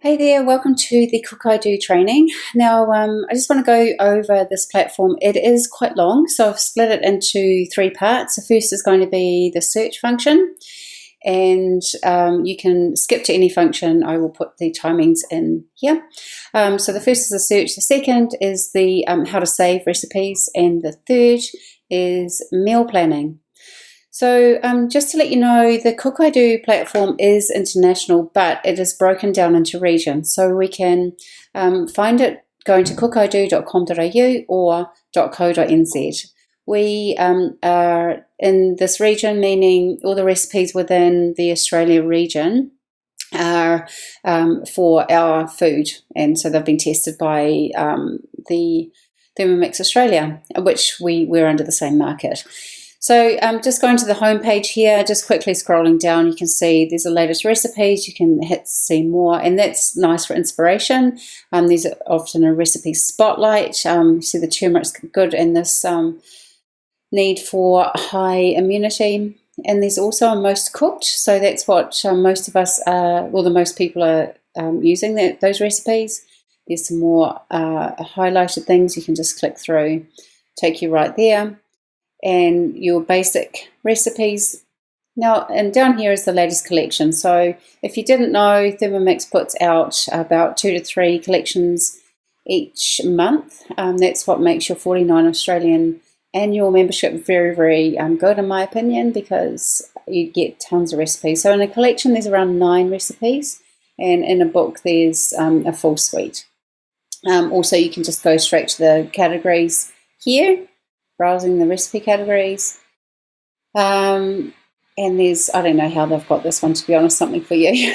Hey there, welcome to the Cookidoo training. Now, I just want to go over this platform. It is quite long, so I've split it into three parts. The first is going to be the search function, and you can skip to any function. I will put the timings in here. So the first is the search, the second is the how to save recipes, and the third is meal planning. So just to let you know, the Cookidoo platform is international, but it is broken down into regions. So we can find it going to cookidoo.com.au or .co.nz. We are in this region, meaning all the recipes within the Australia region are for our food. And so they've been tested by the Thermomix Australia, which we're under the same market. So just going to the home page here, just quickly scrolling down, you can see there's the latest recipes. You can hit see more, and that's nice for inspiration. There's often a recipe spotlight. You see the turmeric's good in this need for high immunity. And there's also a most cooked, so that's what most of us the most people are using those recipes. There's some more highlighted things you can just click through, take you right there. And your basic recipes. Now, and down here is the latest collection. So if you didn't know, Thermomix puts out about 2 to 3 collections each month. That's what makes your $49 Australian annual membership very, very good, in my opinion, because you get tons of recipes. So in a collection, there's around 9 recipes, and in a book, there's a full suite. Also, you can just go straight to the categories here, browsing the recipe categories. And there's, I don't know how they've got this one, to be honest, something for you.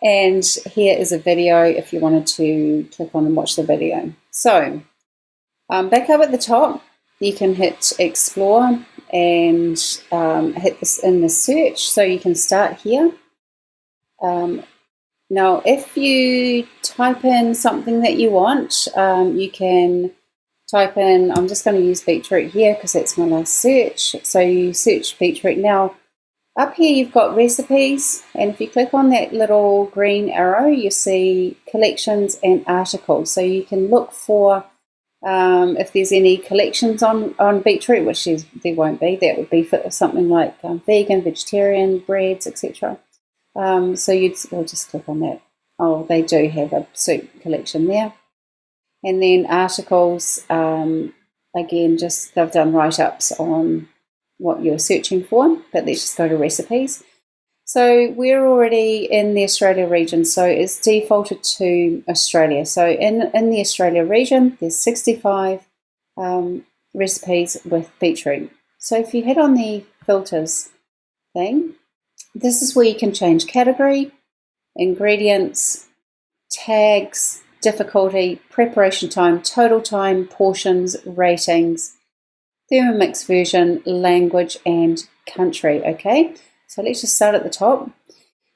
And here is a video if you wanted to click on and watch the video. So back up at the top, you can hit explore and hit this in the search. So you can start here. Now, if you type in something that you want, you can type in, I'm just going to use beetroot here because that's my last search. So you search beetroot. Now, up here you've got recipes, and if you click on that little green arrow, you see collections and articles. So you can look for if there's any collections on beetroot, which there won't be. That would be for something like vegan, vegetarian, breads, etc. So we'll just click on that. Oh, they do have a soup collection there. And then articles, again, just they've done write-ups on what you're searching for, but let's just go to recipes. So we're already in the Australia region, so it's defaulted to Australia. So in the Australia region, there's 65 recipes with beetroot. So if you hit on the filters thing, this is where you can change category, ingredients, tags, difficulty, preparation time, total time, portions, ratings, Thermomix version, language, and country. Okay, so let's just start at the top.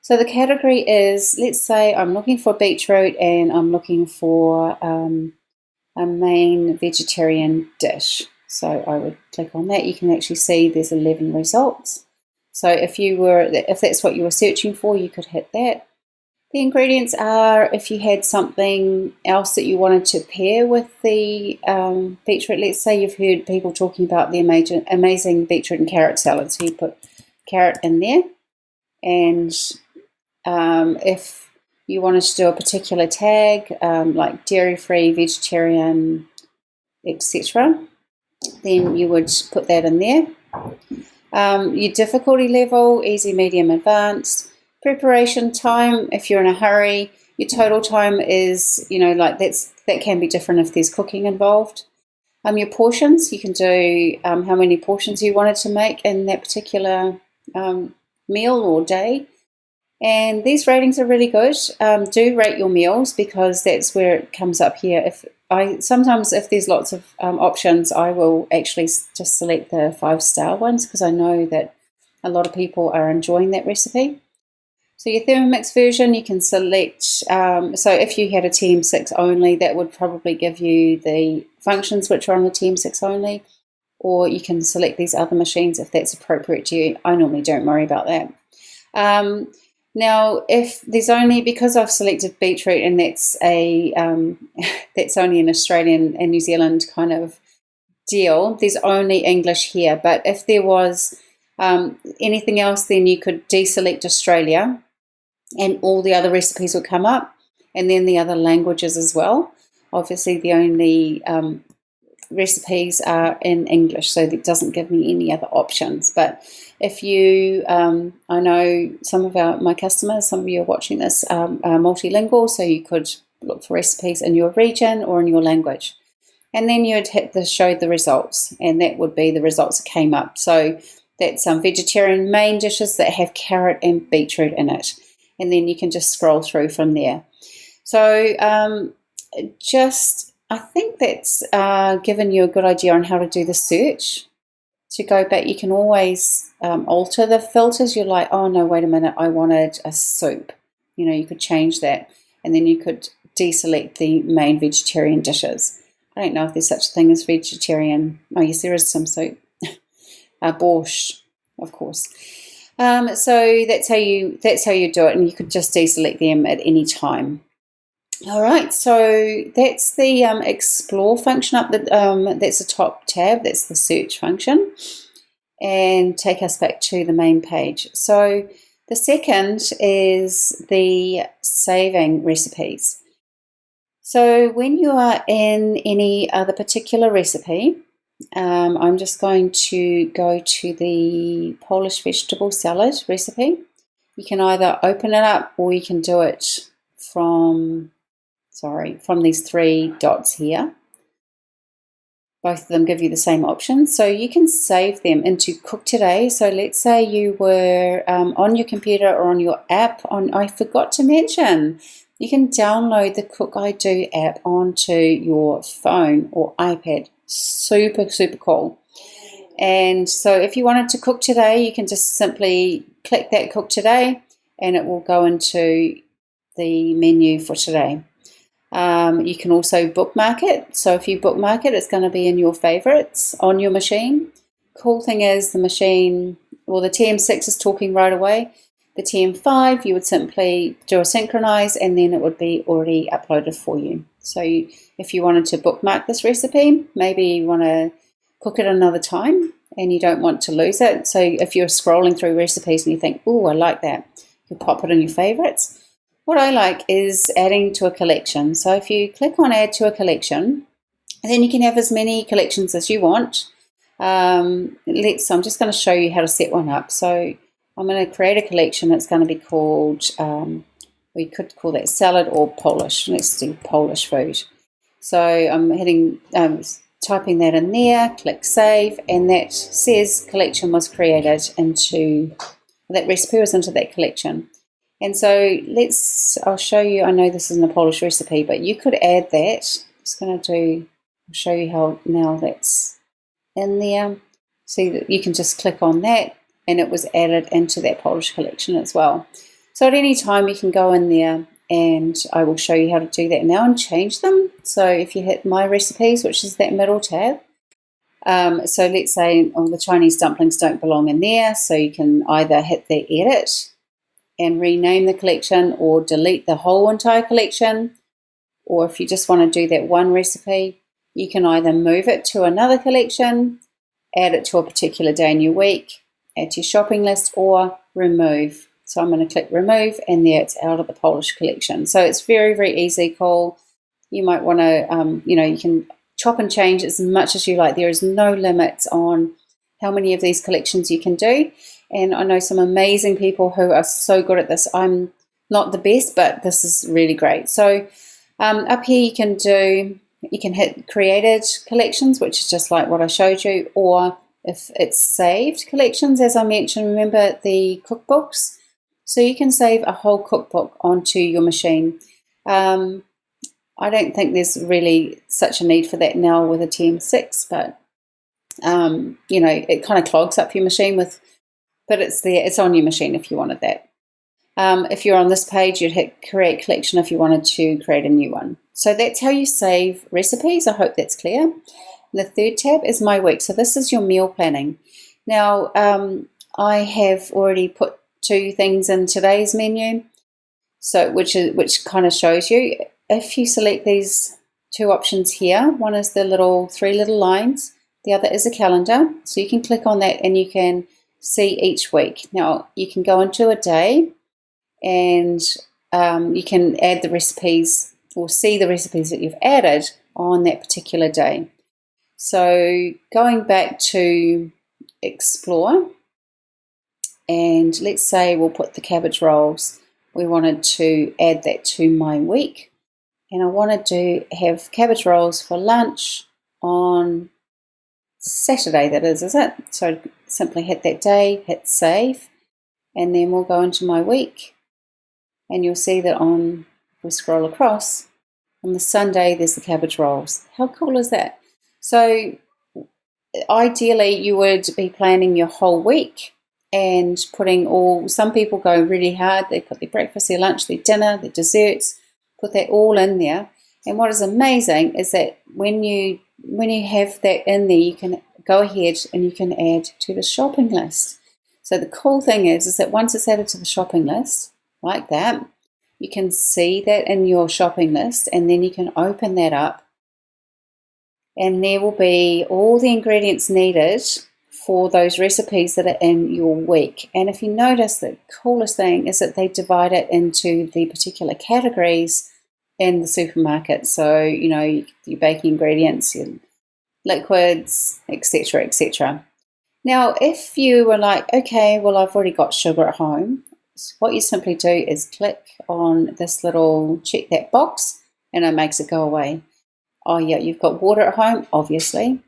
So the category is, let's say I'm looking for beetroot and I'm looking for a main vegetarian dish. So I would click on that. You can actually see there's 11 results. So if that's what you were searching for, you could hit that. The ingredients are if you had something else that you wanted to pair with the beetroot. Let's say you've heard people talking about the amazing beetroot and carrot salad. So you put carrot in there. And if you wanted to do a particular tag, like dairy-free, vegetarian, etc., then you would put that in there. Your difficulty level, easy, medium, advanced. Preparation time, if you're in a hurry. Your total time is, that can be different if there's cooking involved. Your portions, you can do how many portions you wanted to make in that particular meal or day. And these ratings are really good. Do rate your meals, because that's where it comes up here. Sometimes if there's lots of options, I will actually just select the 5-star ones, because I know that a lot of people are enjoying that recipe. So your Thermomix version, you can select, so if you had a TM6 only, that would probably give you the functions which are on the TM6 only, or you can select these other machines if that's appropriate to you. I normally don't worry about that. Now, if there's only, because I've selected beetroot and that's a that's only an Australian and New Zealand kind of deal, there's only English here. But if there was anything else, then you could deselect Australia and all the other recipes would come up, and then the other languages as well. Obviously, the only recipes are in English, so that doesn't give me any other options. But if you, I know some of my customers, some of you are watching this, are multilingual, so you could look for recipes in your region or in your language. And then you'd hit the show the results, and that would be the results that came up. So that's some vegetarian main dishes that have carrot and beetroot in it. And then you can just scroll through from there. So I think that's given you a good idea on how to do the search. To go back, you can always alter the filters. You're like, oh no, wait a minute, I wanted a soup. You could change that, and then you could deselect the main vegetarian dishes. I don't know if there's such a thing as vegetarian. Oh yes, there is some soup. Borscht, of course. So that's how you do it, and you could just deselect them at any time. All right, so that's the explore function up. That's the top tab. That's the search function, and take us back to the main page. So the second is the saving recipes. So when you are in any other particular recipe, I'm just going to go to the Polish vegetable salad recipe. You can either open it up or you can do it from these three dots here. Both of them give you the same option. So you can save them into Cook Today. So let's say you were on your computer or on your app. I forgot to mention, you can download the Cookidoo app onto your phone or iPad. Super, super cool. And so if you wanted to cook today, you can just simply click that Cook Today and it will go into the menu for today. You can also bookmark it. So if you bookmark it, it's going to be in your favorites on your machine. Cool thing is the TM6 is talking right away. The TM5, you would simply do a synchronize and then it would be already uploaded for you. So if you wanted to bookmark this recipe, maybe you want to cook it another time and you don't want to lose it. So if you're scrolling through recipes and you think, oh, I like that, you pop it in your favorites. What I like is adding to a collection. So if you click on add to a collection, then you can have as many collections as you want. I'm just going to show you how to set one up. So I'm going to create a collection that's going to be called, we could call that salad or Polish. Let's do Polish food. So I'm typing that in there, click save, and that says collection was created that recipe was into that collection. And so I'll show you, I know this isn't a Polish recipe, but you could add that. I'll show you how now that's in there. See that you can just click on that and it was added into that Polish collection as well. So at any time you can go in there and I will show you how to do that now and change them. So if you hit my recipes, which is that middle tab, so let's say the Chinese dumplings don't belong in there, so you can either hit the edit and rename the collection or delete the whole entire collection. Or if you just want to do that one recipe, you can either move it to another collection, add it to a particular day in your week, add to your shopping list, or remove. So I'm going to click remove and there it's out of the Polish collection. So it's very, very easy, cool. You might want to, you can chop and change as much as you like. There is no limits on how many of these collections you can do. And I know some amazing people who are so good at this. I'm not the best, but this is really great. So up here you can hit created collections, which is just like what I showed you, or if it's saved collections, as I mentioned, remember the cookbooks. So you can save a whole cookbook onto your machine. I don't think there's really such a need for that now with a TM6, but it kind of clogs up your machine but it's there, it's on your machine if you wanted that. If you're on this page, you'd hit create collection if you wanted to create a new one. So that's how you save recipes. I hope that's clear. And the third tab is my week. So this is your meal planning. Now, I have already put two things in today's menu. So which kind of shows you, if you select these two options here, one is the three little lines, the other is a calendar. So you can click on that and you can see each week. Now you can go into a day and you can add the recipes or see the recipes that you've added on that particular day. So going back to Explore, and let's say we'll put the cabbage rolls. We wanted to add that to my week, and I wanted to have cabbage rolls for lunch on Saturday, that is it? So simply hit that day, hit save, and then we'll go into my week, and you'll see that if we scroll across, on the Sunday there's the cabbage rolls. How cool is that? So ideally you would be planning your whole week and some people go really hard. They put their breakfast, their lunch, their dinner, their desserts, put that all in there. And what is amazing is that when you have that in there, you can go ahead and you can add to the shopping list. So the cool thing is that once it's added to the shopping list, like that, you can see that in your shopping list, and then you can open that up, and there will be all the ingredients needed for those recipes that are in your week. And if you notice, the coolest thing is that they divide it into the particular categories in the supermarket. So, your baking ingredients, your liquids, etc., etc. Now, if you were like, okay, well, I've already got sugar at home, so what you simply do is click on this little check that box, and it makes it go away. Oh yeah, you've got water at home, obviously.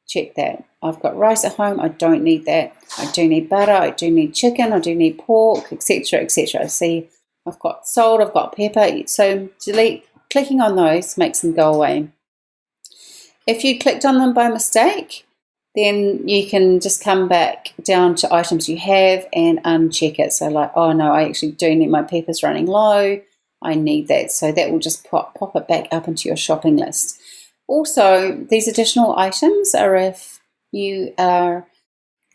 Check that. I've got rice at home, I don't need that. I do need butter, I do need chicken, I do need pork, etc., etc. See, I've got salt, I've got pepper. So clicking on those makes them go away. If you clicked on them by mistake, then you can just come back down to items you have and uncheck it. So like, oh no, I actually do need my peppers running low. I need that. So that will just pop it back up into your shopping list. Also, these additional items are if you are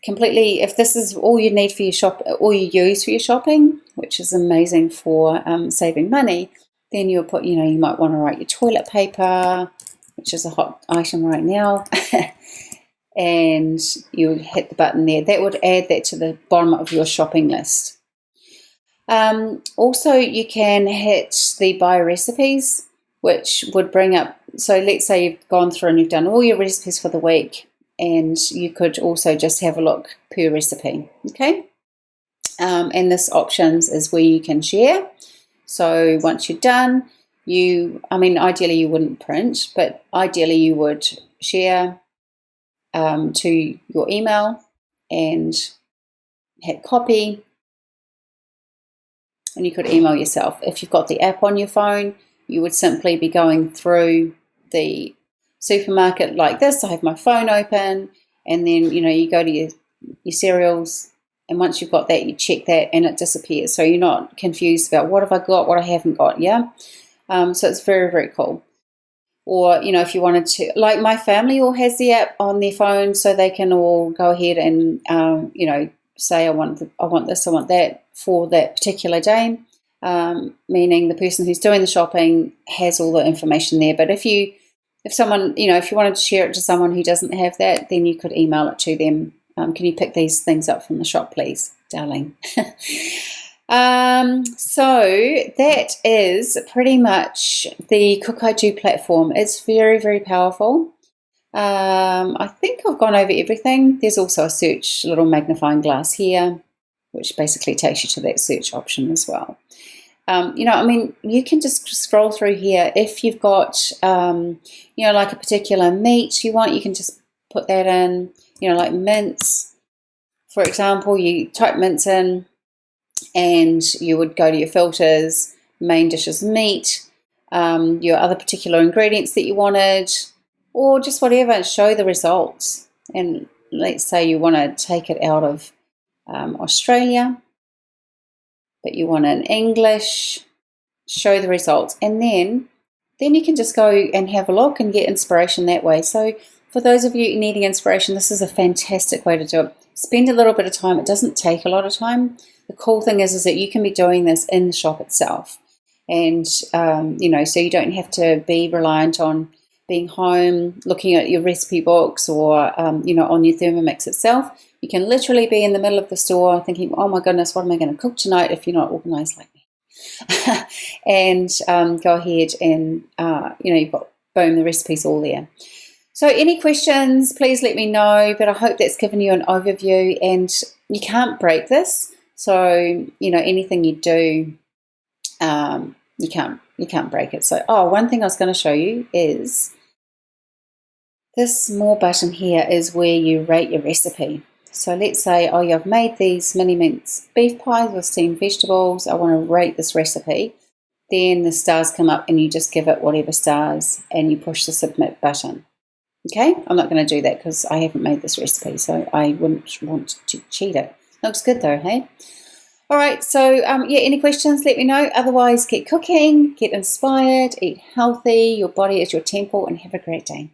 if this is all you need for your all you use for your shopping, which is amazing for saving money, then you'll put, you might want to write your toilet paper, which is a hot item right now, and you hit the button there. That would add that to the bottom of your shopping list. Also, you can hit the buy recipes, which would bring up, so let's say you've gone through and you've done all your recipes for the week, and you could also just have a look per recipe, okay? And this options is where you can share. So once you're done, ideally you wouldn't print, but ideally you would share to your email and hit copy, and you could email yourself. If you've got the app on your phone, you would simply be going through the supermarket like this. I have my phone open, and then you go to your cereals, and once you've got that, you check that and it disappears. So you're not confused about what have I got, what I haven't got, yeah? So it's very, very cool. Or, if you wanted to, like my family all has the app on their phone, so they can all go ahead and, say I want this, I want that for that particular day, meaning the person who's doing the shopping has all the information there. But if someone, if you wanted to share it to someone who doesn't have that, then you could email it to them. Can you pick these things up from the shop, please, darling? So that is pretty much the Cookidoo platform. It's very, very powerful. I think I've gone over everything. There's also a search little magnifying glass here, which basically takes you to that search option as well. You can just scroll through here. If you've got, like a particular meat you want, you can just put that in, like mince. For example, you type mince in, and you would go to your filters, main dishes meat, your other particular ingredients that you wanted, or just whatever, show the results. And let's say you want to take it out of Australia, but you want it in English, show the results. And then you can just go and have a look and get inspiration that way. So for those of you needing inspiration, this is a fantastic way to do it. spend a little bit of time. It doesn't take a lot of time. The cool thing is that you can be doing this in the shop itself. And, so you don't have to be reliant on being home, looking at your recipe books or, on your Thermomix itself. You can literally be in the middle of the store thinking, oh my goodness, what am I going to cook tonight if you're not organized like me? And go ahead and, you've got, boom, the recipe's all there. So any questions, please let me know, but I hope that's given you an overview, and you can't break this. So, anything you do, you can't break it. So, one thing I was going to show you is this more button here is where you rate your recipe. So let's say, you've made these mini mince beef pies with steamed vegetables. I want to rate this recipe. Then the stars come up and you just give it whatever stars and you push the submit button. Okay, I'm not going to do that because I haven't made this recipe, so I wouldn't want to cheat it. Looks good though, hey? All right, so any questions, let me know. Otherwise, keep cooking, get inspired, eat healthy. Your body is your temple, and have a great day.